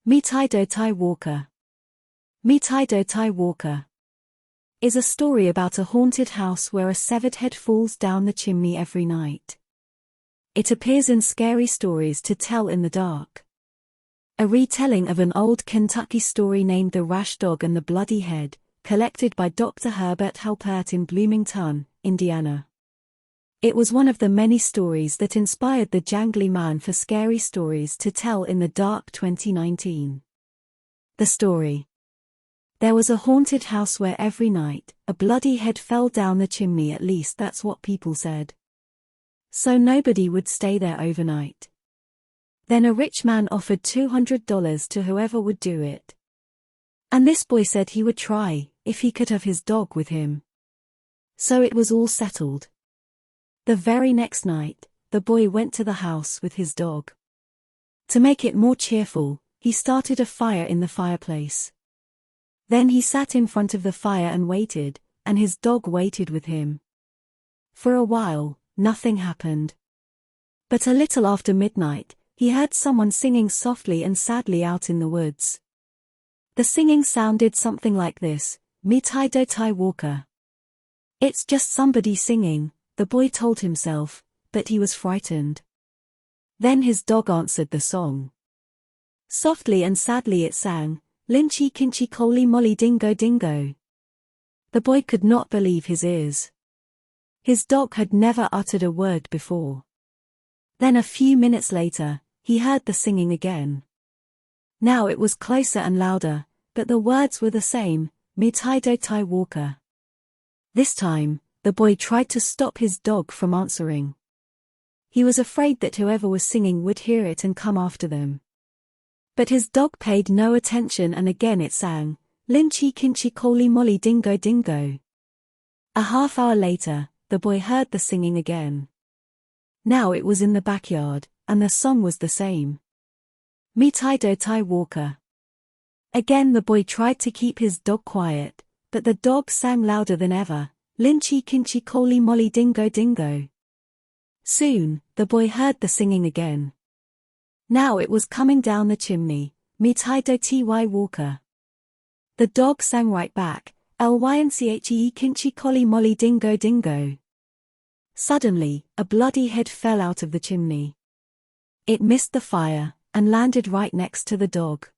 Meet Walker. Meet Walker is a story about a haunted house where a severed head falls down the chimney every night. It appears in Scary Stories to Tell in the Dark, a retelling of an old Kentucky story named The Rash Dog and the Bloody Head, collected by Dr. Herbert Halpert in Bloomington, Indiana. It was one of the many stories that inspired the Jangly Man for Scary Stories to Tell in the Dark 2019. The story. There was a haunted house where every night, a bloody head fell down the chimney, at least that's what people said. So nobody would stay there overnight. Then a rich man offered $200 to whoever would do it. And this boy said he would try, if he could have his dog with him. So it was all settled. The very next night, the boy went to the house with his dog. To make it more cheerful, he started a fire in the fireplace. Then he sat in front of the fire and waited, and his dog waited with him. For a while, nothing happened. But a little after midnight, he heard someone singing softly and sadly out in the woods. The singing sounded something like this: "Meet Walker." It's just somebody singing, the boy told himself, but he was frightened. Then his dog answered the song. Softly and sadly it sang, "Lynchy kinchy coly molly dingo dingo." The boy could not believe his ears. His dog had never uttered a word before. Then a few minutes later, he heard the singing again. Now it was closer and louder, but the words were the same, "Meet Walker." This time, the boy tried to stop his dog from answering. He was afraid that whoever was singing would hear it and come after them. But his dog paid no attention, and again it sang, "Lynchy kinchy coly molly dingo dingo." A half hour later, the boy heard the singing again. Now it was in the backyard, and the song was the same. "Meet Walker." Again the boy tried to keep his dog quiet, but the dog sang louder than ever, "Lynchy kinchy coly molly dingo dingo." Soon, the boy heard the singing again. Now it was coming down the chimney, "Meet Walker." The dog sang right back, "Lynche kinchy coly molly dingo dingo." Suddenly, a bloody head fell out of the chimney. It missed the fire, and landed right next to the dog.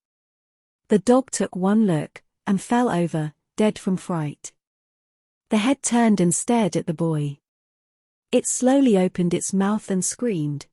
The dog took one look, and fell over, dead from fright. The head turned and stared at the boy. It slowly opened its mouth and screamed,